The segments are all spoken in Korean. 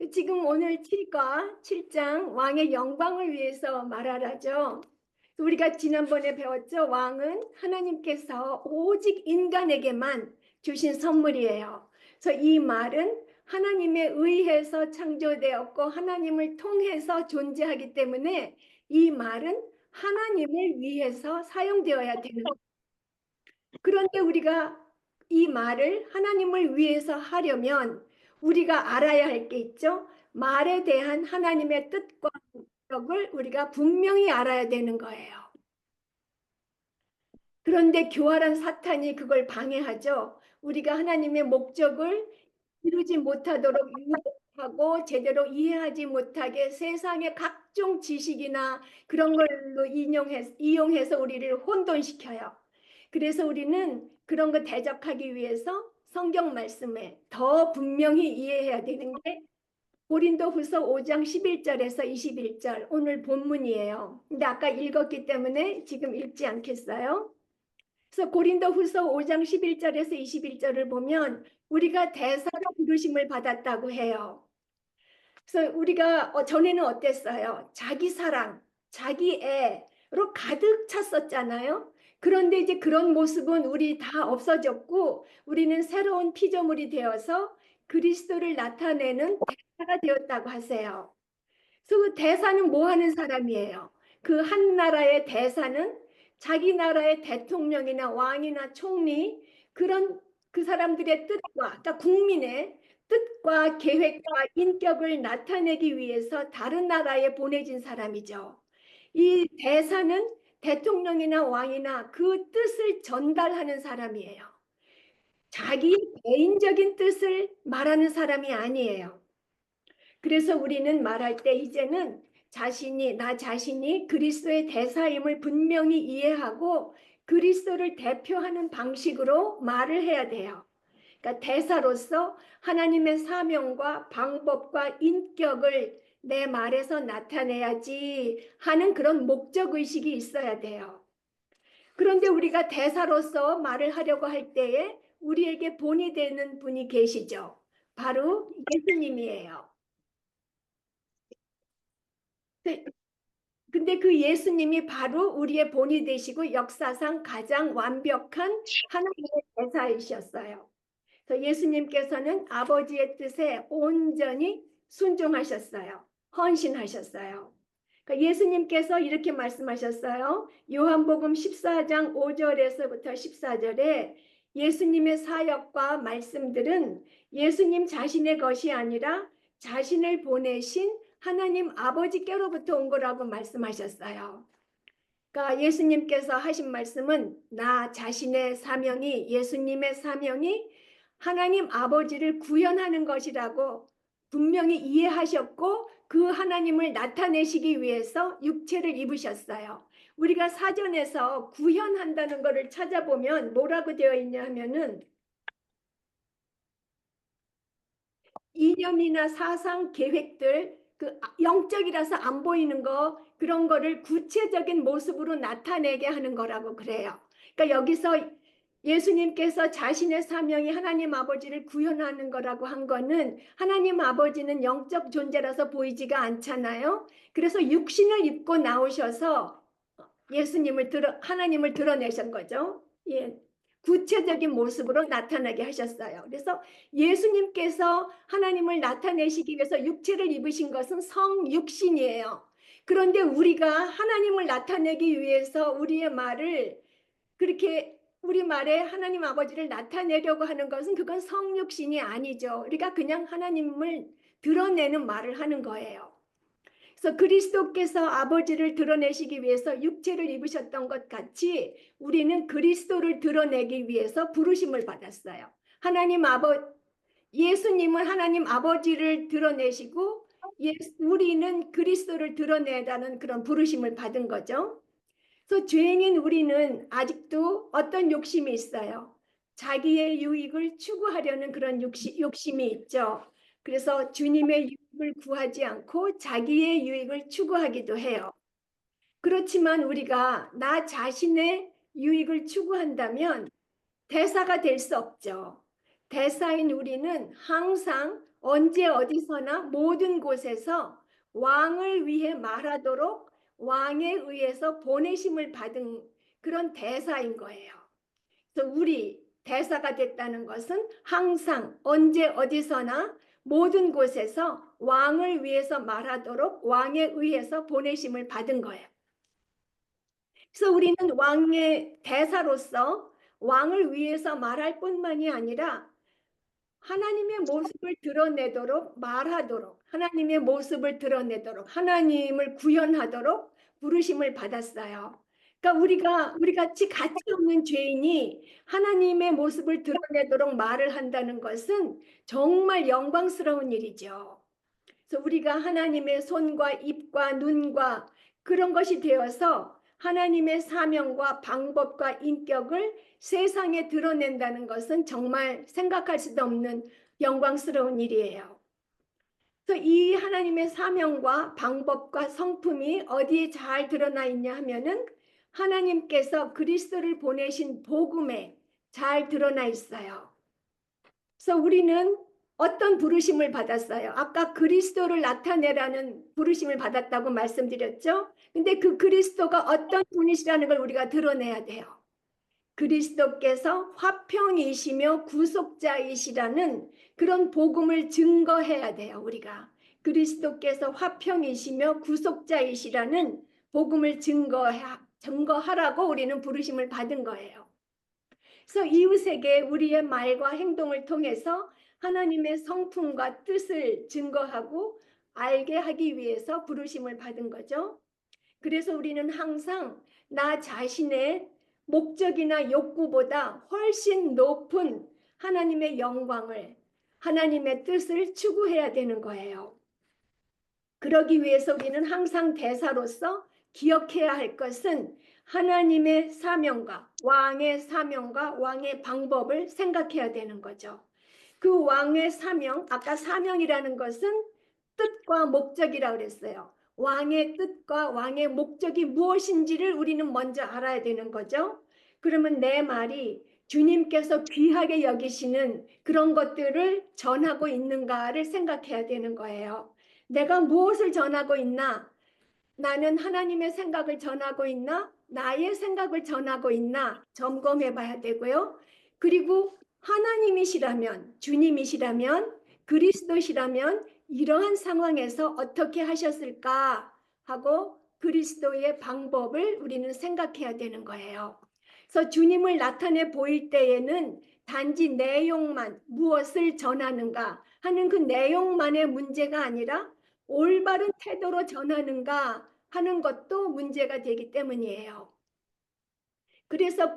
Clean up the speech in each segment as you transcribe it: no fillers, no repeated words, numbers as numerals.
지금 오늘 7과 7장 왕의 영광을 위해서 말하라죠. 우리가 지난번에 배웠죠. 왕은 하나님께서 오직 인간에게만 주신 선물이에요. 그래서 이 말은 하나님에 의해서 창조되었고 하나님을 통해서 존재하기 때문에 이 말은 하나님을 위해서 사용되어야 되는 거예요. 그런데 우리가 이 말을 하나님을 위해서 하려면 우리가 알아야 할 게 있죠. 말에 대한 하나님의 뜻과 목적을 우리가 분명히 알아야 되는 거예요. 그런데 교활한 사탄이 그걸 방해하죠. 우리가 하나님의 목적을 이루지 못하도록 유혹하고 제대로 이해하지 못하게 세상의 각종 지식이나 그런 걸로 이용해서 우리를 혼돈시켜요. 그래서 우리는 그런 거 대적하기 위해서 성경 말씀에 더 분명히 이해해야 되는 게 고린도후서 5장 11절에서 21절 오늘 본문이에요. 근데 아까 읽었기 때문에 지금 읽지 않겠어요? 그래서 고린도후서 5장 11절에서 21절을 보면 우리가 대사로 부르심을 받았다고 해요. 그래서 우리가 전에는 어땠어요? 자기 사랑, 자기 애로 가득 찼었잖아요. 그런데 이제 그런 모습은 우리 다 없어졌고 우리는 새로운 피조물이 되어서 그리스도를 나타내는 대사가 되었다고 하세요. 그래서 그 대사는 뭐 하는 사람이에요? 그 한 나라의 대사는 자기 나라의 대통령이나 왕이나 총리 그런 그 사람들의 뜻과 그러니까 국민의 뜻과 계획과 인격을 나타내기 위해서 다른 나라에 보내진 사람이죠. 이 대사는 대통령이나 왕이나 그 뜻을 전달하는 사람이에요. 자기 개인적인 뜻을 말하는 사람이 아니에요. 그래서 우리는 말할 때 이제는 나 자신이 그리스도의 대사임을 분명히 이해하고 그리스도를 대표하는 방식으로 말을 해야 돼요. 그러니까 대사로서 하나님의 사명과 방법과 인격을 내 말에서 나타내야지 하는 그런 목적의식이 있어야 돼요. 그런데 우리가 대사로서 말을 하려고 할 때에 우리에게 본이 되는 분이 계시죠. 바로 예수님이에요. 근데 그 예수님이 바로 우리의 본이 되시고 역사상 가장 완벽한 하나님의 대사이셨어요. 그래서 예수님께서는 아버지의 뜻에 온전히 순종하셨어요. 헌신하셨어요. 그러니까 예수님께서 이렇게 말씀하셨어요. 요한복음 14장 5절에서부터 14절에 예수님의 사역과 말씀들은 예수님 자신의 것이 아니라 자신을 보내신 하나님 아버지께로부터 온 거라고 말씀하셨어요. 그러니까 예수님께서 하신 말씀은 나 자신의 사명이 예수님의 사명이 하나님 아버지를 구현하는 것이라고 분명히 이해하셨고 그 하나님을 나타내시기 위해서 육체를 입으셨어요. 우리가 사전에서 구현한다는 것을 찾아보면 뭐라고 되어 있냐 하면은 이념이나 사상 계획들 그 영적이라서 안 보이는 거 그런 거를 구체적인 모습으로 나타내게 하는 거라고 그래요. 그러니까 여기서 예수님께서 자신의 사명이 하나님 아버지를 구현하는 거라고 한 거는 하나님 아버지는 영적 존재라서 보이지가 않잖아요. 그래서 육신을 입고 나오셔서 하나님을 드러내신 거죠. 예. 구체적인 모습으로 나타나게 하셨어요. 그래서 예수님께서 하나님을 나타내시기 위해서 육체를 입으신 것은 성육신이에요. 그런데 우리가 하나님을 나타내기 위해서 우리의 말을 그렇게 우리 말에 하나님 아버지를 나타내려고 하는 것은 그건 성육신이 아니죠. 우리가 그냥 하나님을 드러내는 말을 하는 거예요. 그래서 그리스도께서 아버지를 드러내시기 위해서 육체를 입으셨던 것 같이 우리는 그리스도를 드러내기 위해서 부르심을 받았어요. 예수님은 하나님 아버지를 드러내시고 우리는 그리스도를 드러내라는 그런 부르심을 받은 거죠. 그래서 죄인인 우리는 아직도 어떤 욕심이 있어요. 자기의 유익을 추구하려는 그런 욕심이 있죠. 그래서 주님의 유익을 구하지 않고 자기의 유익을 추구하기도 해요. 그렇지만 우리가 나 자신의 유익을 추구한다면 대사가 될 수 없죠. 대사인 우리는 항상 언제 어디서나 모든 곳에서 왕을 위해 말하도록 왕에 의해서 보내심을 받은 그런 대사인 거예요. 그래서 우리 대사가 됐다는 것은 항상 언제 어디서나 모든 곳에서 왕을 위해서 말하도록 왕에 의해서 보내심을 받은 거예요. 그래서 우리는 왕의 대사로서 왕을 위해서 말할 뿐만이 아니라 하나님의 모습을 드러내도록 말하도록 하나님의 모습을 드러내도록 하나님을 구현하도록 부르심을 받았어요. 그러니까 우리 같이 가치 없는 죄인이 하나님의 모습을 드러내도록 말을 한다는 것은 정말 영광스러운 일이죠. 그래서 우리가 하나님의 손과 입과 눈과 그런 것이 되어서 하나님의 사명과 방법과 인격을 세상에 드러낸다는 것은 정말 생각할 수도 없는 영광스러운 일이에요. 그래서 이 하나님의 사명과 방법과 성품이 어디에 잘 드러나 있냐 하면은 하나님께서 그리스도를 보내신 복음에 잘 드러나 있어요. 그래서 우리는 어떤 부르심을 받았어요? 아까 그리스도를 나타내라는 부르심을 받았다고 말씀드렸죠? 근데 그 그리스도가 어떤 분이시라는 걸 우리가 드러내야 돼요. 그리스도께서 화평이시며 구속자이시라는 그런 복음을 증거해야 돼요. 우리가 그리스도께서 화평이시며 구속자이시라는 복음을 증거하라고 우리는 부르심을 받은 거예요. 그래서 이웃에게 우리의 말과 행동을 통해서 하나님의 성품과 뜻을 증거하고 알게 하기 위해서 부르심을 받은 거죠. 그래서 우리는 항상 나 자신의 목적이나 욕구보다 훨씬 높은 하나님의 영광을, 하나님의 뜻을 추구해야 되는 거예요. 그러기 위해서 우리는 항상 대사로서 기억해야 할 것은 하나님의 사명과 왕의 방법을 생각해야 되는 거죠. 그 왕의 사명, 아까 사명이라는 것은 뜻과 목적이라고 그랬어요. 왕의 뜻과 왕의 목적이 무엇인지를 우리는 먼저 알아야 되는 거죠. 그러면 내 말이 주님께서 귀하게 여기시는 그런 것들을 전하고 있는가를 생각해야 되는 거예요. 내가 무엇을 전하고 있나? 나는 하나님의 생각을 전하고 있나? 나의 생각을 전하고 있나? 점검해 봐야 되고요. 그리고 하나님이시라면, 주님이시라면, 그리스도시라면 이러한 상황에서 어떻게 하셨을까 하고 그리스도의 방법을 우리는 생각해야 되는 거예요. 그래서 주님을 나타내 보일 때에는 단지 내용만 무엇을 전하는가 하는 그 내용만의 문제가 아니라 올바른 태도로 전하는가 하는 것도 문제가 되기 때문이에요. 그래서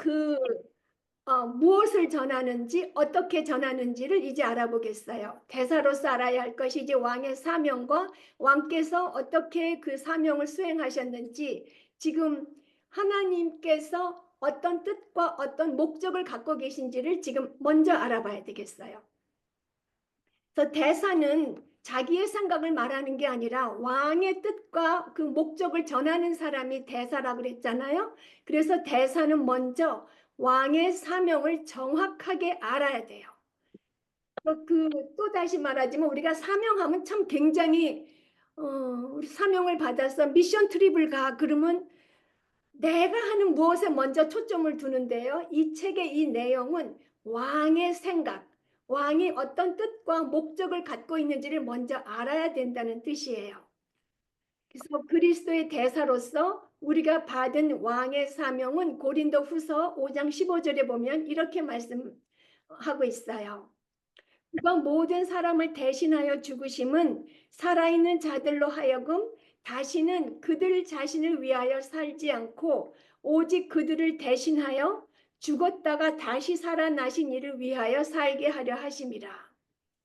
무엇을 전하는지 어떻게 전하는지를 이제 알아보겠어요. 대사로서 알아야 할 것이 이제 왕의 사명과 왕께서 어떻게 그 사명을 수행하셨는지 지금 하나님께서 어떤 뜻과 어떤 목적을 갖고 계신지를 지금 먼저 알아봐야 되겠어요. 그래서 대사는 자기의 생각을 말하는 게 아니라 왕의 뜻과 그 목적을 전하는 사람이 대사라고 그랬잖아요. 그래서 대사는 먼저 왕의 사명을 정확하게 알아야 돼요. 또 다시 말하지만 우리가 사명하면 참 굉장히 우리 사명을 받아서 미션 트립을 가 그러면 내가 하는 무엇에 먼저 초점을 두는데요. 이 책의 이 내용은 왕의 생각, 왕이 어떤 뜻과 목적을 갖고 있는지를 먼저 알아야 된다는 뜻이에요. 그래서 그리스도의 대사로서 우리가 받은 왕의 사명은 고린도후서 5장 15절에 보면 이렇게 말씀하고 있어요. 그가 모든 사람을 대신하여 죽으심은 살아있는 자들로 하여금 다시는 그들 자신을 위하여 살지 않고 오직 그들을 대신하여 죽었다가 다시 살아나신 이를 위하여 살게 하려 하심이라.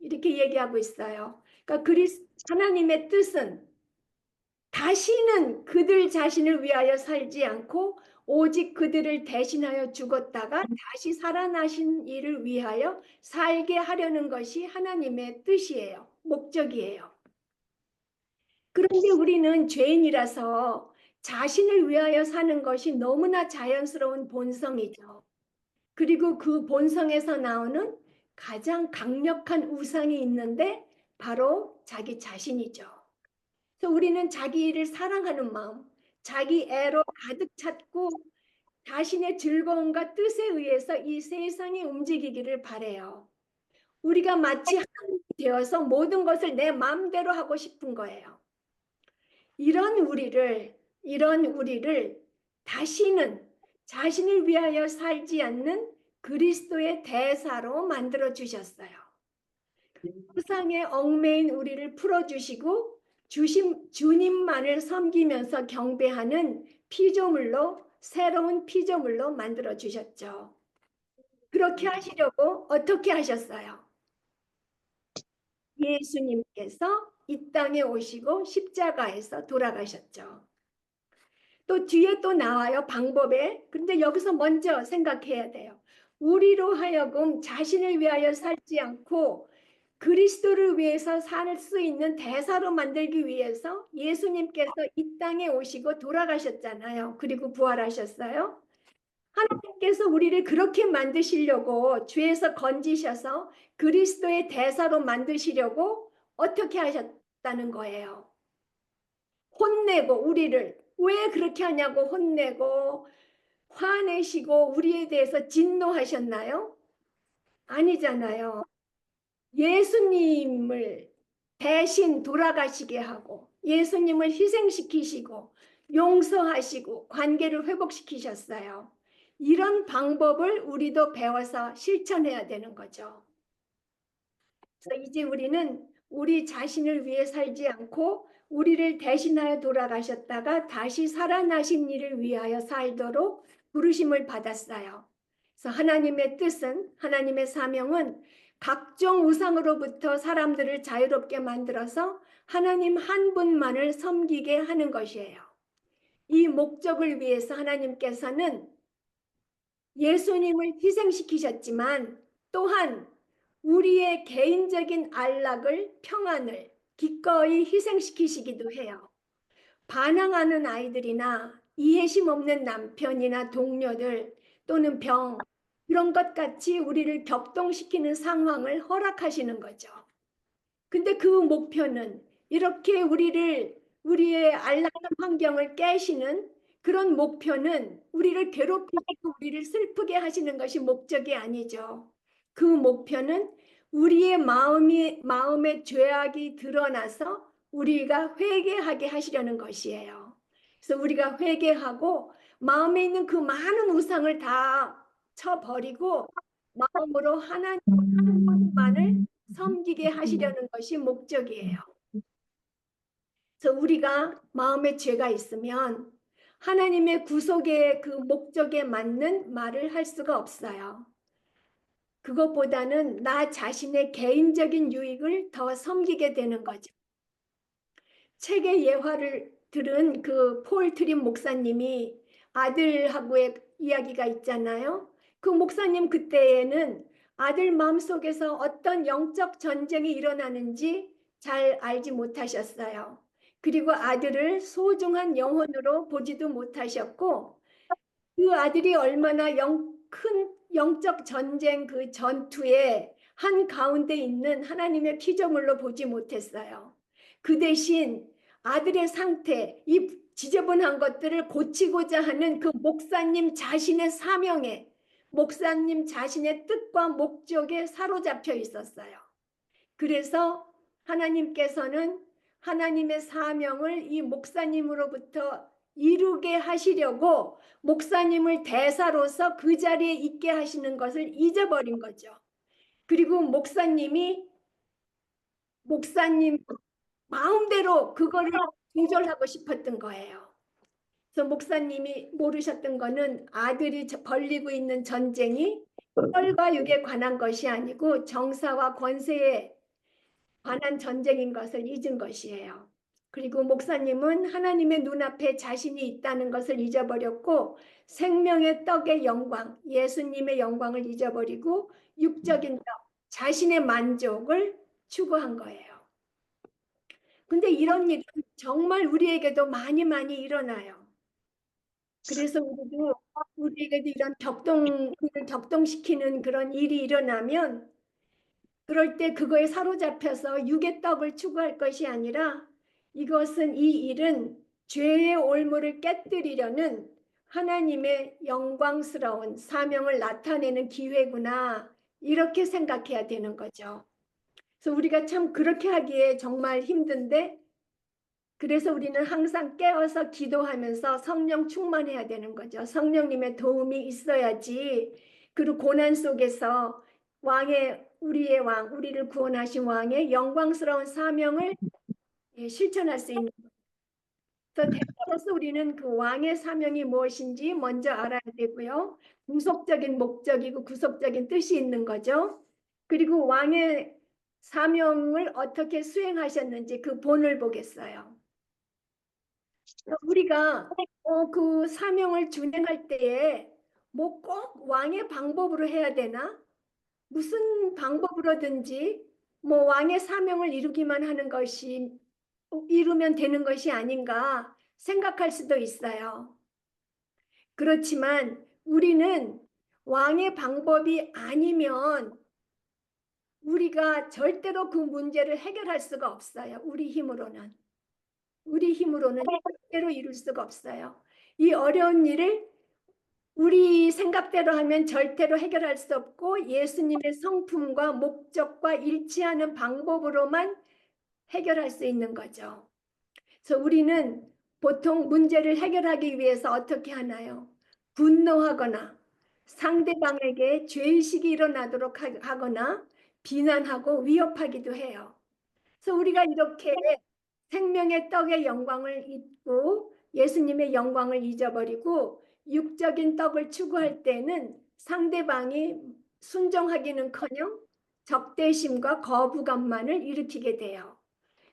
이렇게 얘기하고 있어요. 그러니까 하나님의 뜻은 다시는 그들 자신을 위하여 살지 않고 오직 그들을 대신하여 죽었다가 다시 살아나신 이를 위하여 살게 하려는 것이 하나님의 뜻이에요. 목적이에요. 그런데 우리는 죄인이라서 자신을 위하여 사는 것이 너무나 자연스러운 본성이죠. 그리고 그 본성에서 나오는 가장 강력한 우상이 있는데 바로 자기 자신이죠. 그래서 우리는 자기를 사랑하는 마음, 자기 애로 가득 찼고 자신의 즐거움과 뜻에 의해서 이 세상이 움직이기를 바래요. 우리가 마치 하나님이 되어서 모든 것을 내 마음대로 하고 싶은 거예요. 이런 우리를 다시는 자신을 위하여 살지 않는 그리스도의 대사로 만들어 주셨어요. 세상에 얽매인 우리를 풀어주시고 주님만을 섬기면서 경배하는 새로운 피조물로 만들어 주셨죠. 그렇게 하시려고 어떻게 하셨어요? 예수님께서 이 땅에 오시고 십자가에서 돌아가셨죠. 또 뒤에 또 나와요, 방법에. 근데 여기서 먼저 생각해야 돼요. 우리로 하여금 자신을 위하여 살지 않고 그리스도를 위해서 살 수 있는 대사로 만들기 위해서 예수님께서 이 땅에 오시고 돌아가셨잖아요. 그리고 부활하셨어요. 하나님께서 우리를 그렇게 만드시려고 죄에서 건지셔서 그리스도의 대사로 만드시려고 어떻게 하셨다는 거예요. 혼내고 우리를 왜 그렇게 하냐고 혼내고 화내시고 우리에 대해서 진노하셨나요? 아니잖아요. 예수님을 대신 돌아가시게 하고 예수님을 희생시키시고 용서하시고 관계를 회복시키셨어요. 이런 방법을 우리도 배워서 실천해야 되는 거죠. 그래서 이제 우리는 우리 자신을 위해 살지 않고 우리를 대신하여 돌아가셨다가 다시 살아나신 이를 위하여 살도록 부르심을 받았어요. 그래서 하나님의 뜻은, 하나님의 사명은 각종 우상으로부터 사람들을 자유롭게 만들어서 하나님 한 분만을 섬기게 하는 것이에요. 이 목적을 위해서 하나님께서는 예수님을 희생시키셨지만 또한 우리의 개인적인 안락을, 평안을 기꺼이 희생시키시기도 해요. 반항하는 아이들이나 이해심 없는 남편이나 동료들 또는 병, 이런 것 같이 우리를 격동시키는 상황을 허락하시는 거죠. 근데 그 목표는 이렇게 우리의 안락한 환경을 깨시는 그런 목표는 우리를 괴롭히고 우리를 슬프게 하시는 것이 목적이 아니죠. 그 목표는 우리의 마음의 죄악이 드러나서 우리가 회개하게 하시려는 것이에요. 그래서 우리가 회개하고 마음에 있는 그 많은 우상을 다 쳐버리고 마음으로 하나님 한 분만을 섬기게 하시려는 것이 목적이에요. 그래서 우리가 마음에 죄가 있으면 하나님의 구속의 그 목적에 맞는 말을 할 수가 없어요. 그것보다는 나 자신의 개인적인 유익을 더 섬기게 되는 거죠. 책의 예화를 들은 그 폴 트림 목사님이 아들하고의 이야기가 있잖아요. 그 목사님 그때에는 아들 마음속에서 어떤 영적 전쟁이 일어나는지 잘 알지 못하셨어요. 그리고 아들을 소중한 영혼으로 보지도 못하셨고 그 아들이 얼마나 큰 영적 전쟁 그 전투에 한 가운데 있는 하나님의 피조물로 보지 못했어요. 그 대신 아들의 상태, 이 지저분한 것들을 고치고자 하는 그 목사님 자신의 사명에, 목사님 자신의 뜻과 목적에 사로잡혀 있었어요. 그래서 하나님께서는 하나님의 사명을 이 목사님으로부터 이루게 하시려고 목사님을 대사로서 그 자리에 있게 하시는 것을 잊어버린 거죠. 그리고 목사님 마음대로 그거를 조절하고 싶었던 거예요. 그래서 목사님이 모르셨던 거는 아들이 벌리고 있는 전쟁이 혈과 육에 관한 것이 아니고 정사와 권세에 관한 전쟁인 것을 잊은 것이에요. 그리고 목사님은 하나님의 눈앞에 자신이 있다는 것을 잊어버렸고 생명의 떡의 영광, 예수님의 영광을 잊어버리고 육적인 떡, 자신의 만족을 추구한 거예요. 근데 이런 일은 정말 우리에게도 많이 많이 일어나요. 그래서 우리에게도 이런 우리를 격동시키는 그런 일이 일어나면 그럴 때 그거에 사로잡혀서 육의 떡을 추구할 것이 아니라 이것은 이 일은 죄의 올무를 깨뜨리려는 하나님의 영광스러운 사명을 나타내는 기회구나. 이렇게 생각해야 되는 거죠. 그래서 우리가 참 그렇게 하기에 정말 힘든데 그래서 우리는 항상 깨어서 기도하면서 성령 충만해야 되는 거죠. 성령님의 도움이 있어야지. 그리고 고난 속에서 우리의 왕, 우리를 구원하신 왕의 영광스러운 사명을 실천할 수 있는. 그래서 대표로서 우리는 그 왕의 사명이 무엇인지 먼저 알아야 되고요. 구속적인 목적이고 구속적인 뜻이 있는 거죠. 그리고 왕의 사명을 어떻게 수행하셨는지 그 본을 보겠어요. 우리가 그 사명을 준행할 때에 뭐 꼭 왕의 방법으로 해야 되나? 무슨 방법으로든지 뭐 왕의 사명을 이루면 되는 것이 아닌가 생각할 수도 있어요. 그렇지만 우리는 왕의 방법이 아니면 우리가 절대로 그 문제를 해결할 수가 없어요. 우리 힘으로는 절대로 이룰 수가 없어요. 이 어려운 일을 우리 생각대로 하면 절대로 해결할 수 없고 예수님의 성품과 목적과 일치하는 방법으로만 해결할 수 있는 거죠. 그래서 우리는 보통 문제를 해결하기 위해서 어떻게 하나요? 분노하거나 상대방에게 죄의식이 일어나도록 하거나 비난하고 위협하기도 해요. 그래서 우리가 이렇게 생명의 떡의 영광을 잊고 예수님의 영광을 잊어버리고 육적인 떡을 추구할 때는 상대방이 순종하기는커녕 적대심과 거부감만을 일으키게 돼요.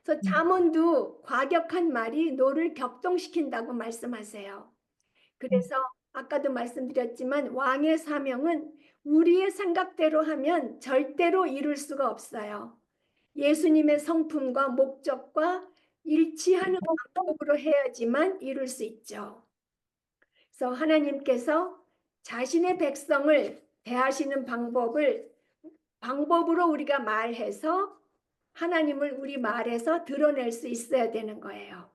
그래서 잠언도 과격한 말이 노를 격동시킨다고 말씀하세요. 그래서 아까도 말씀드렸지만 왕의 사명은 우리의 생각대로 하면 절대로 이룰 수가 없어요. 예수님의 성품과 목적과 일치하는 방법으로 해야지만 이룰 수 있죠. 그래서 하나님께서 자신의 백성을 대하시는 방법으로 우리가 말해서 하나님을 우리 말에서 드러낼 수 있어야 되는 거예요.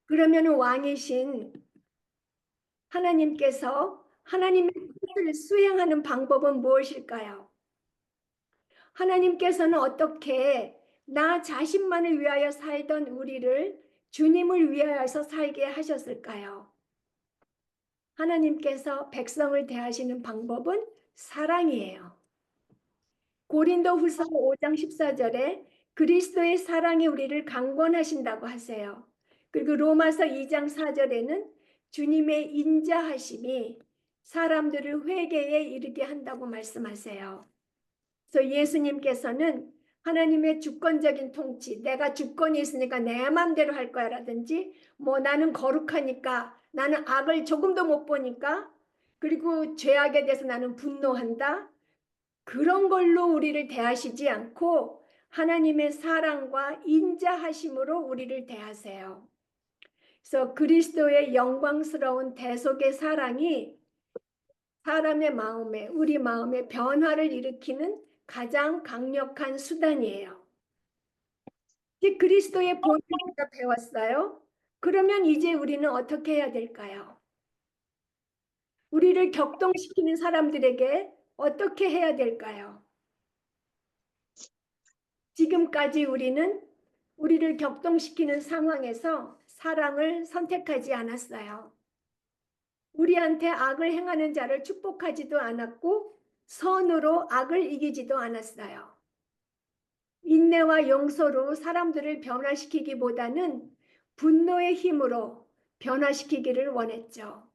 그러면 왕이신 하나님께서 하나님의 뜻을 수행하는 방법은 무엇일까요? 하나님께서는 어떻게 나 자신만을 위하여 살던 우리를 주님을 위하여서 살게 하셨을까요? 하나님께서 백성을 대하시는 방법은 사랑이에요. 고린도후서 5장 14절에 그리스도의 사랑이 우리를 강권하신다고 하세요. 그리고 로마서 2장 4절에는 주님의 인자하심이 사람들을 회개에 이르게 한다고 말씀하세요. 그래서 예수님께서는 하나님의 주권적인 통치, 내가 주권이 있으니까 내 마음대로 할 거야 라든지 뭐 나는 거룩하니까 나는 악을 조금도 못 보니까 그리고 죄악에 대해서 나는 분노한다. 그런 걸로 우리를 대하시지 않고 하나님의 사랑과 인자하심으로 우리를 대하세요. 그래서 그리스도의 영광스러운 대속의 사랑이 사람의 마음에, 우리 마음에 변화를 일으키는 가장 강력한 수단이에요. 그리스도의 본을 우리가 배웠어요. 그러면 이제 우리는 어떻게 해야 될까요? 우리를 격동시키는 사람들에게 어떻게 해야 될까요? 지금까지 우리는 우리를 격동시키는 상황에서 사랑을 선택하지 않았어요. 우리한테 악을 행하는 자를 축복하지도 않았고 선으로 악을 이기지도 않았어요. 인내와 용서로 사람들을 변화시키기보다는 분노의 힘으로 변화시키기를 원했죠.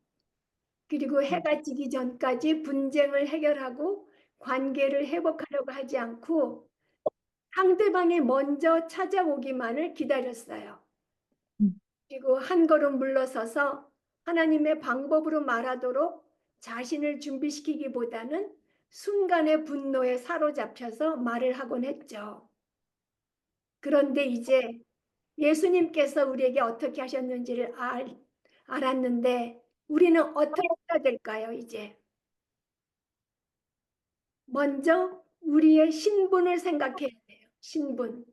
그리고 해가 지기 전까지 분쟁을 해결하고 관계를 회복하려고 하지 않고 상대방이 먼저 찾아오기만을 기다렸어요. 그리고 한 걸음 물러서서 하나님의 방법으로 말하도록 자신을 준비시키기보다는 순간의 분노에 사로잡혀서 말을 하곤 했죠. 그런데 이제 예수님께서 우리에게 어떻게 하셨는지를 알았는데 우리는 어떻게 해야 될까요, 이제? 먼저 우리의 신분을 생각해야 돼요. 신분.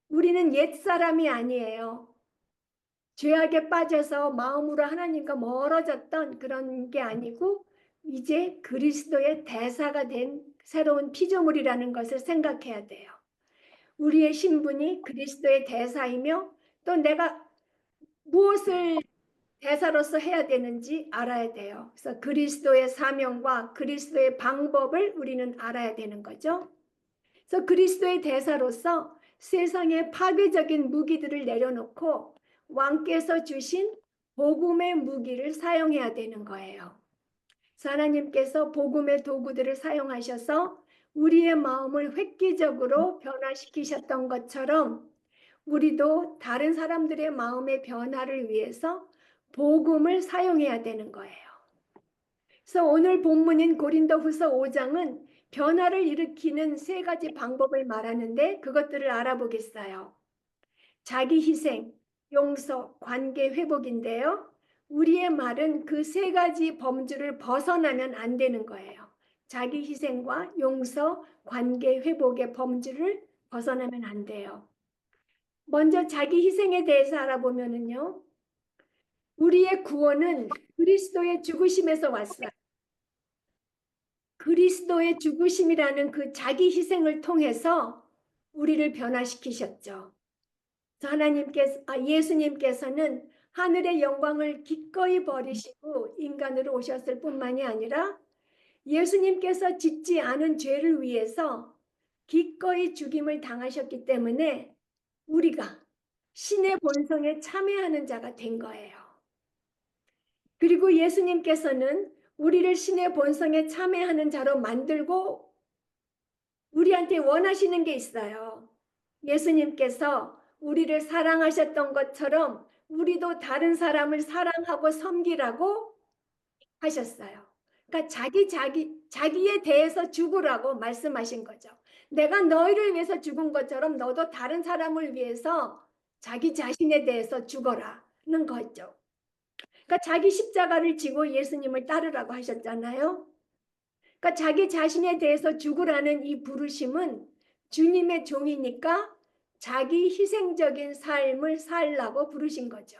우리는 옛사람이 아니에요. 죄악에 빠져서 마음으로 하나님과 멀어졌던 그런 게 아니고 이제 그리스도의 대사가 된 새로운 피조물이라는 것을 생각해야 돼요. 우리의 신분이 그리스도의 대사이며 또 내가 무엇을 대사로서 해야 되는지 알아야 돼요. 그래서 그리스도의 사명과 그리스도의 방법을 우리는 알아야 되는 거죠. 그래서 그리스도의 대사로서 세상의 파괴적인 무기들을 내려놓고 왕께서 주신 복음의 무기를 사용해야 되는 거예요. 하나님께서 복음의 도구들을 사용하셔서 우리의 마음을 획기적으로 변화시키셨던 것처럼 우리도 다른 사람들의 마음의 변화를 위해서 복음을 사용해야 되는 거예요. 그래서 오늘 본문인 고린도후서 5장은 변화를 일으키는 세 가지 방법을 말하는데 그것들을 알아보겠어요. 자기 희생, 용서, 관계 회복인데요. 우리의 말은 그 세 가지 범주를 벗어나면 안 되는 거예요. 자기 희생과 용서, 관계 회복의 범주를 벗어나면 안 돼요. 먼저 자기 희생에 대해서 알아보면은요. 우리의 구원은 그리스도의 죽으심에서 왔어요. 그리스도의 죽으심이라는 그 자기 희생을 통해서 우리를 변화시키셨죠. 예수님께서는 하늘의 영광을 기꺼이 버리시고 인간으로 오셨을 뿐만이 아니라 예수님께서 짓지 않은 죄를 위해서 기꺼이 죽임을 당하셨기 때문에 우리가 신의 본성에 참여하는 자가 된 거예요. 그리고 예수님께서는 우리를 신의 본성에 참여하는 자로 만들고 우리한테 원하시는 게 있어요. 예수님께서 우리를 사랑하셨던 것처럼 우리도 다른 사람을 사랑하고 섬기라고 하셨어요. 그러니까 자기에 대해서 죽으라고 말씀하신 거죠. 내가 너희를 위해서 죽은 것처럼 너도 다른 사람을 위해서 자기 자신에 대해서 죽어라는 거죠. 그러니까 자기 십자가를 지고 예수님을 따르라고 하셨잖아요. 그러니까 자기 자신에 대해서 죽으라는 이 부르심은 주님의 종이니까 자기 희생적인 삶을 살라고 부르신 거죠.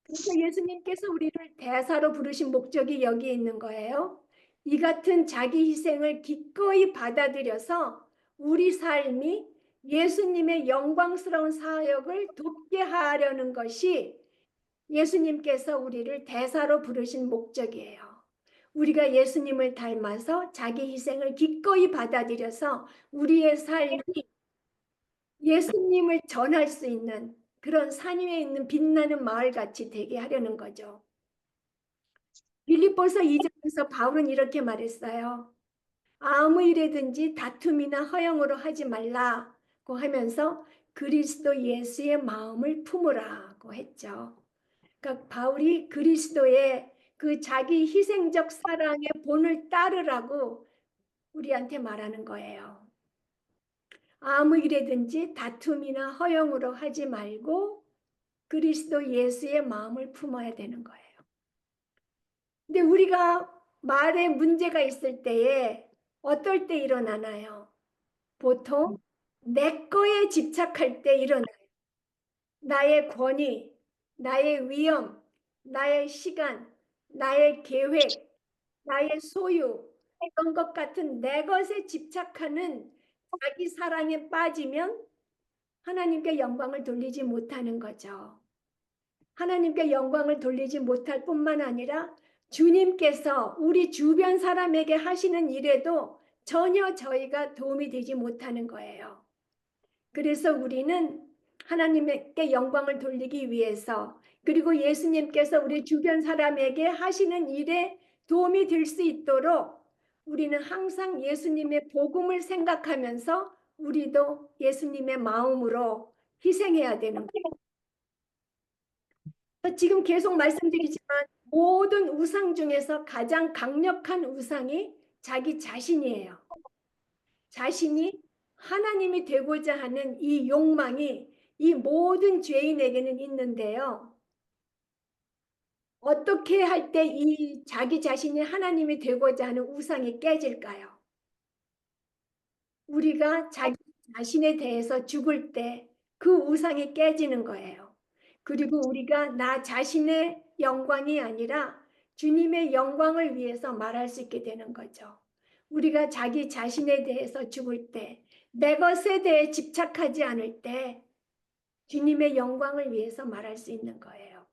그래서 예수님께서 우리를 대사로 부르신 목적이 여기에 있는 거예요. 이 같은 자기 희생을 기꺼이 받아들여서 우리 삶이 예수님의 영광스러운 사역을 돕게 하려는 것이 예수님께서 우리를 대사로 부르신 목적이에요. 우리가 예수님을 닮아서 자기 희생을 기꺼이 받아들여서 우리의 삶이 예수님을 전할 수 있는 그런 산 위에 있는 빛나는 마을같이 되게 하려는 거죠. 빌립보서 2장에서 바울은 이렇게 말했어요. 아무 일에든지 다툼이나 허영으로 하지 말라고 하면서 그리스도 예수의 마음을 품으라고 했죠. 그러니까 바울이 그리스도의 그 자기 희생적 사랑의 본을 따르라고 우리한테 말하는 거예요. 아무 일에든지 다툼이나 허영으로 하지 말고 그리스도 예수의 마음을 품어야 되는 거예요. 근데 우리가 말에 문제가 있을 때에 어떨 때 일어나나요? 보통 내 거에 집착할 때 일어나요. 나의 권위, 나의 위험, 나의 시간, 나의 계획, 나의 소유, 이런 것 같은 내 것에 집착하는 자기 사랑에 빠지면 하나님께 영광을 돌리지 못하는 거죠. 하나님께 영광을 돌리지 못할 뿐만 아니라 주님께서 우리 주변 사람에게 하시는 일에도 전혀 저희가 도움이 되지 못하는 거예요. 그래서 우리는 하나님께 영광을 돌리기 위해서 그리고 예수님께서 우리 주변 사람에게 하시는 일에 도움이 될 수 있도록 우리는 항상 예수님의 복음을 생각하면서 우리도 예수님의 마음으로 희생해야 되는 거예요. 지금 계속 말씀드리지만 모든 우상 중에서 가장 강력한 우상이 자기 자신이에요. 자신이 하나님이 되고자 하는 이 욕망이 이 모든 죄인에게는 있는데요. 어떻게 할 때 이 자기 자신이 하나님이 되고자 하는 우상이 깨질까요? 우리가 자기 자신에 대해서 죽을 때 그 우상이 깨지는 거예요. 그리고 우리가 나 자신의 영광이 아니라 주님의 영광을 위해서 말할 수 있게 되는 거죠. 우리가 자기 자신에 대해서 죽을 때, 내 것에 대해 집착하지 않을 때 주님의 영광을 위해서 말할 수 있는 거예요.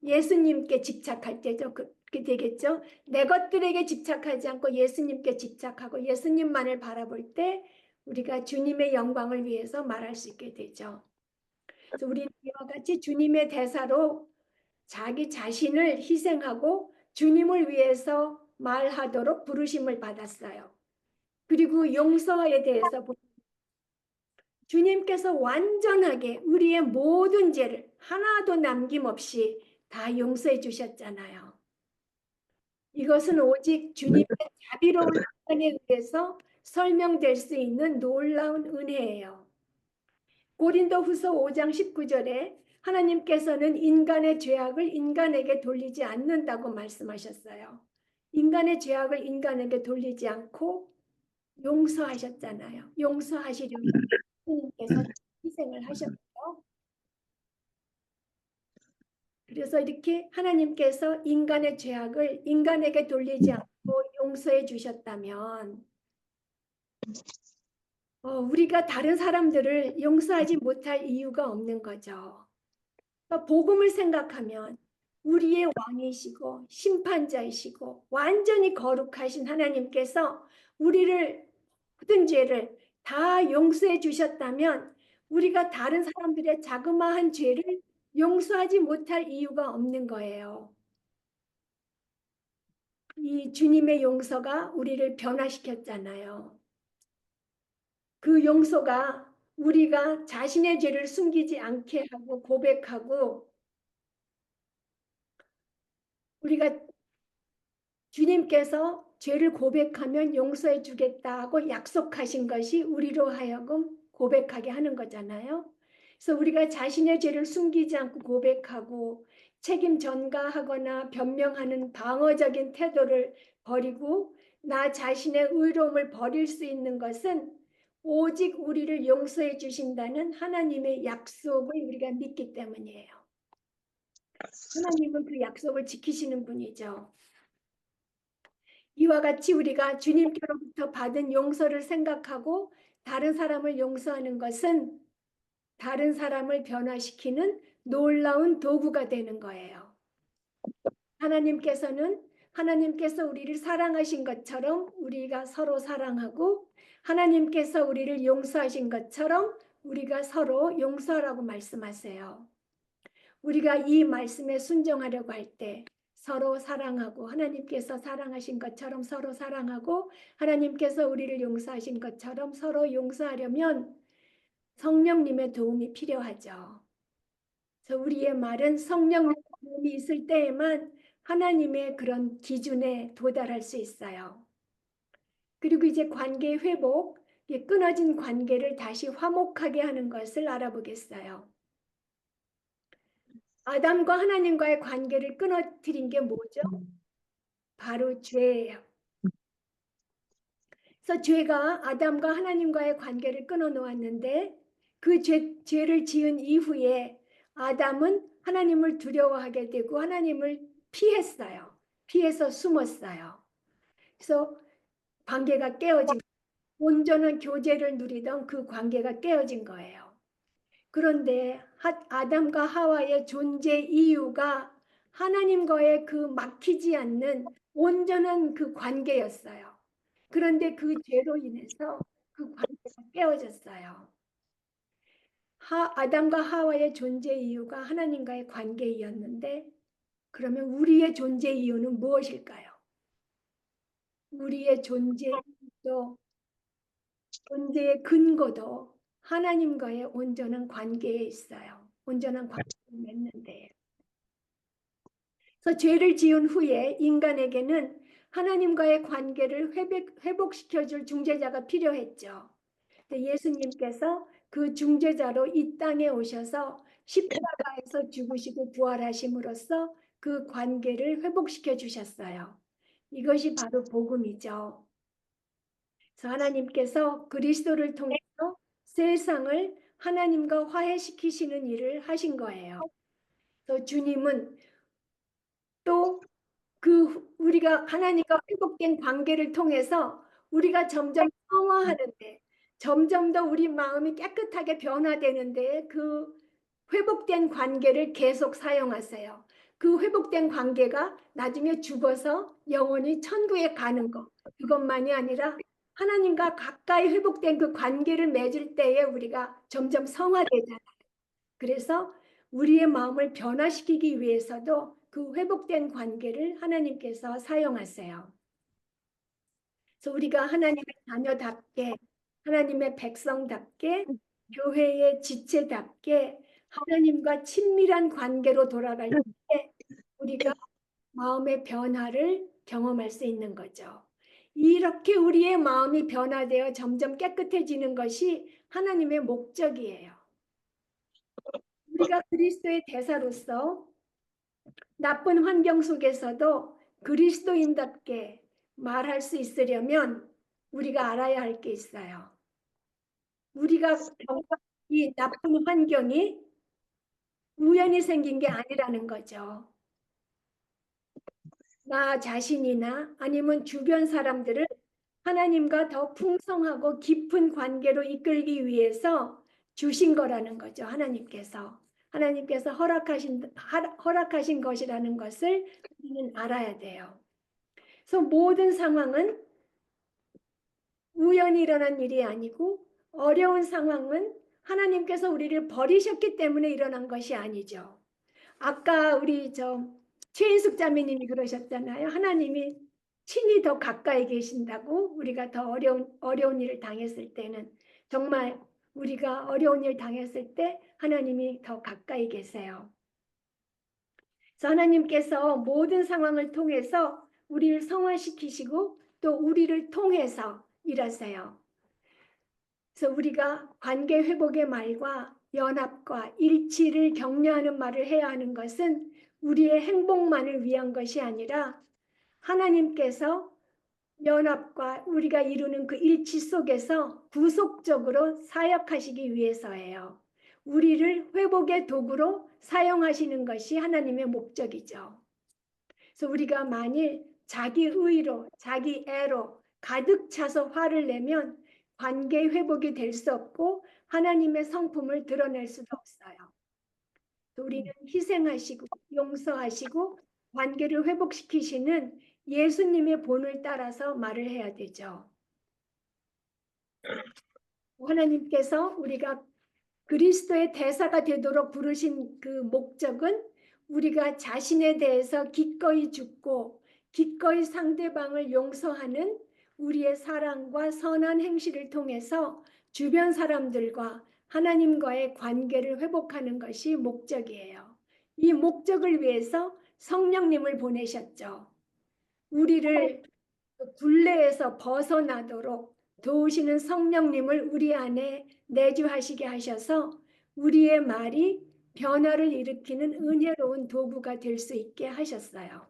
예수님께 집착할 때죠. 그렇게 되겠죠. 내 것들에게 집착하지 않고 예수님께 집착하고 예수님만을 바라볼 때 우리가 주님의 영광을 위해서 말할 수 있게 되죠. 그래서 우리는 이와 같이 주님의 대사로 자기 자신을 희생하고 주님을 위해서 말하도록 부르심을 받았어요. 그리고 용서에 대해서 주님께서 완전하게 우리의 모든 죄를 하나도 남김없이 다 용서해 주셨잖아요. 이것은 오직 주님의 자비로운 사랑에 의해서 설명될 수 있는 놀라운 은혜예요. 고린도후서 5장 19절에 하나님께서는 인간의 죄악을 인간에게 돌리지 않는다고 말씀하셨어요. 인간의 죄악을 인간에게 돌리지 않고 용서하셨잖아요. 용서하시려고 하나님께서 희생을 하셨죠. 그래서 이렇게 하나님께서 인간의 죄악을 인간에게 돌리지 않고 용서해 주셨다면 우리가 다른 사람들을 용서하지 못할 이유가 없는 거죠. 그러니까 복음을 생각하면 우리의 왕이시고 심판자이시고 완전히 거룩하신 하나님께서 우리를 모든 죄를 다 용서해 주셨다면 우리가 다른 사람들의 자그마한 죄를 용서하지 못할 이유가 없는 거예요. 이 주님의 용서가 우리를 변화시켰잖아요. 그 용서가 우리가 자신의 죄를 숨기지 않게 하고 고백하고 우리가 주님께서 죄를 고백하면 용서해 주겠다고 약속하신 것이 우리로 하여금 고백하게 하는 거잖아요. 그래서 우리가 자신의 죄를 숨기지 않고 고백하고 책임 전가하거나 변명하는 방어적인 태도를 버리고 나 자신의 의로움을 버릴 수 있는 것은 오직 우리를 용서해 주신다는 하나님의 약속을 우리가 믿기 때문이에요. 하나님은 그 약속을 지키시는 분이죠. 이와 같이 우리가 주님께로부터 받은 용서를 생각하고 다른 사람을 용서하는 것은 다른 사람을 변화시키는 놀라운 도구가 되는 거예요. 하나님께서 우리를 사랑하신 것처럼 우리가 서로 사랑하고 하나님께서 우리를 용서하신 것처럼 우리가 서로 용서하라고 말씀하세요. 우리가 이 말씀에 순종하려고 할 때 서로 사랑하고 하나님께서 사랑하신 것처럼 서로 사랑하고 하나님께서 우리를 용서하신 것처럼 서로 용서하려면 성령님의 도움이 필요하죠. 그래서 우리의 말은 성령님의 도움이 있을 때에만 하나님의 그런 기준에 도달할 수 있어요. 그리고 이제 관계 회복, 끊어진 관계를 다시 화목하게 하는 것을 알아보겠어요. 아담과 하나님과의 관계를 끊어뜨린 게 뭐죠? 바로 죄예요. 그래서 죄가 아담과 하나님과의 관계를 끊어 놓았는데 그 죄를 지은 이후에 아담은 하나님을 두려워하게 되고 하나님을 피했어요. 피해서 숨었어요. 그래서 관계가 깨어진 온전한 교제를 누리던 그 관계가 깨어진 거예요. 그런데 아담과 하와의 존재 이유가 하나님과의 그 막히지 않는 온전한 그 관계였어요. 그런데 그 죄로 인해서 그 관계가 깨어졌어요. 아담과 하와의 존재 이유가 하나님과의 관계이었는데 그러면 우리의 존재 이유는 무엇일까요? 우리의 존재도 존재의 근거도 하나님과의 온전한 관계에 있어요. 온전한 관계를 맺는데. 그래서 죄를 지은 후에 인간에게는 하나님과의 관계를 회복시켜줄 중재자가 필요했죠. 예수님께서 그 중재자로 이 땅에 오셔서 십자가에서 죽으시고 부활하심으로써 그 관계를 회복시켜 주셨어요. 이것이 바로 복음이죠. 하나님께서 그리스도를 통해서 세상을 하나님과 화해시키시는 일을 하신 거예요. 또 주님은 또 우리가 하나님과 회복된 관계를 통해서 우리가 점점 성화하는데, 점점 더 우리 마음이 깨끗하게 변화되는데 그 회복된 관계를 계속 사용하세요. 그 회복된 관계가 나중에 죽어서 영원히 천국에 가는 것, 그것만이 아니라 하나님과 가까이 회복된 그 관계를 맺을 때에 우리가 점점 성화되잖아요. 그래서 우리의 마음을 변화시키기 위해서도 그 회복된 관계를 하나님께서 사용하세요. 그래서 우리가 하나님의 자녀답게, 하나님의 백성답게, 교회의 지체답게 하나님과 친밀한 관계로 돌아갈 때 우리가 마음의 변화를 경험할 수 있는 거죠. 이렇게 우리의 마음이 변화되어 점점 깨끗해지는 것이 하나님의 목적이에요. 우리가 그리스도의 대사로서 나쁜 환경 속에서도 그리스도인답게 말할 수 있으려면 우리가 알아야 할 게 있어요. 우리가 이 나쁜 환경이 우연히 생긴 게 아니라는 거죠. 나 자신이나 아니면 주변 사람들을 하나님과 더 풍성하고 깊은 관계로 이끌기 위해서 주신 거라는 거죠. 하나님께서 허락하신 것이라는 것을 우리는 알아야 돼요. 그래서 모든 상황은 우연히 일어난 일이 아니고, 어려운 상황은 하나님께서 우리를 버리셨기 때문에 일어난 것이 아니죠. 아까 우리 최인숙 자매님이 그러셨잖아요. 하나님이 친히 더 가까이 계신다고. 우리가 더 어려운 일을 당했을 때는 정말 우리가 어려운 일 당했을 때 하나님이 더 가까이 계세요. 그래서 하나님께서 모든 상황을 통해서 우리를 성화시키시고 또 우리를 통해서 일하세요. 그래서 우리가 관계 회복의 말과 연합과 일치를 격려하는 말을 해야 하는 것은 우리의 행복만을 위한 것이 아니라 하나님께서 연합과 우리가 이루는 그 일치 속에서 구속적으로 사역하시기 위해서예요. 우리를 회복의 도구로 사용하시는 것이 하나님의 목적이죠. 그래서 우리가 만일 자기 의로, 자기 애로 가득 차서 화를 내면 관계 회복이 될 수 없고 하나님의 성품을 드러낼 수도 없어요. 우리는 희생하시고 용서하시고 관계를 회복시키시는 예수님의 본을 따라서 말을 해야 되죠. 하나님께서 우리가 그리스도의 대사가 되도록 부르신 그 목적은 우리가 자신에 대해서 기꺼이 죽고 기꺼이 상대방을 용서하는 우리의 사랑과 선한 행실을 통해서 주변 사람들과 하나님과의 관계를 회복하는 것이 목적이에요. 이 목적을 위해서 성령님을 보내셨죠. 우리를 굴레에서 벗어나도록 도우시는 성령님을 우리 안에 내주하시게 하셔서 우리의 말이 변화를 일으키는 은혜로운 도구가 될 수 있게 하셨어요.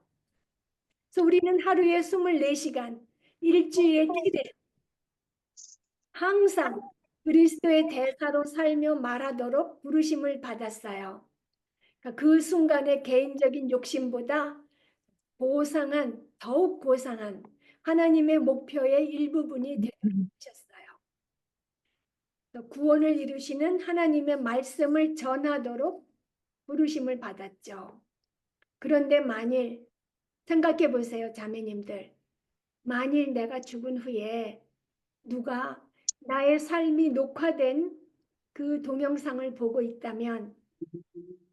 그래서 우리는 하루에 24시간, 일주일에 7일 항상 그리스도의 대사로 살며 말하도록 부르심을 받았어요. 그 순간의 개인적인 욕심보다 더욱 고상한 하나님의 목표의 일부분이 되도록 하셨어요. 구원을 이루시는 하나님의 말씀을 전하도록 부르심을 받았죠. 그런데 만일 생각해 보세요, 자매님들. 만일 내가 죽은 후에 누가 나의 삶이 녹화된 그 동영상을 보고 있다면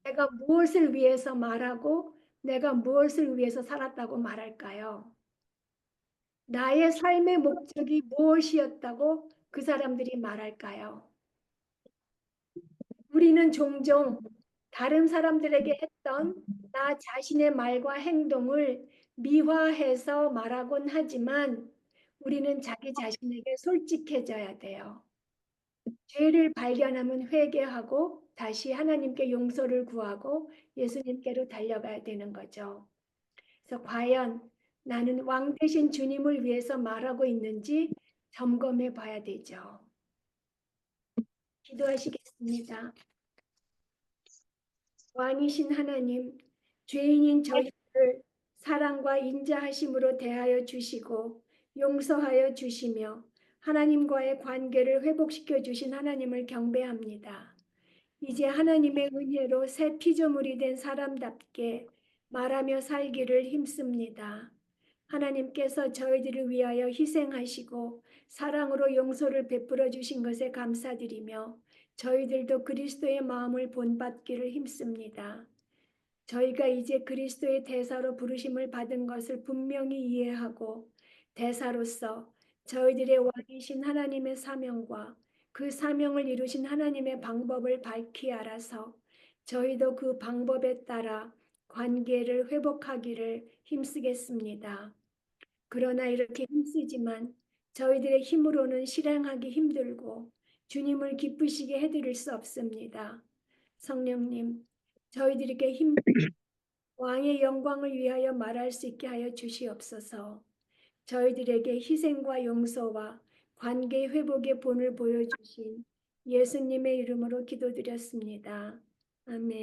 내가 무엇을 위해서 말하고 내가 무엇을 위해서 살았다고 말할까요? 나의 삶의 목적이 무엇이었다고 그 사람들이 말할까요? 우리는 종종 다른 사람들에게 했던 나 자신의 말과 행동을 미화해서 말하곤 하지만 우리는 자기 자신에게 솔직해져야 돼요. 죄를 발견하면 회개하고 다시 하나님께 용서를 구하고 예수님께로 달려가야 되는 거죠. 그래서 과연 나는 왕 되신 주님을 위해서 말하고 있는지 점검해 봐야 되죠. 기도하시겠습니다. 왕이신 하나님, 죄인인 저희를 사랑과 인자하심으로 대하여 주시고 용서하여 주시며 하나님과의 관계를 회복시켜 주신 하나님을 경배합니다. 이제 하나님의 은혜로 새 피조물이 된 사람답게 말하며 살기를 힘씁니다. 하나님께서 저희들을 위하여 희생하시고 사랑으로 용서를 베풀어 주신 것에 감사드리며 저희들도 그리스도의 마음을 본받기를 힘씁니다. 저희가 이제 그리스도의 대사로 부르심을 받은 것을 분명히 이해하고 대사로서 저희들의 왕이신 하나님의 사명과 그 사명을 이루신 하나님의 방법을 밝히 알아서 저희도 그 방법에 따라 관계를 회복하기를 힘쓰겠습니다. 그러나 이렇게 힘쓰지만 저희들의 힘으로는 실행하기 힘들고 주님을 기쁘시게 해드릴 수 없습니다. 성령님, 저희들에게 왕의 영광을 위하여 말할 수 있게 하여 주시옵소서. 저희들에게 희생과 용서와 관계 회복의 본을 보여주신 예수님의 이름으로 기도드렸습니다. 아멘.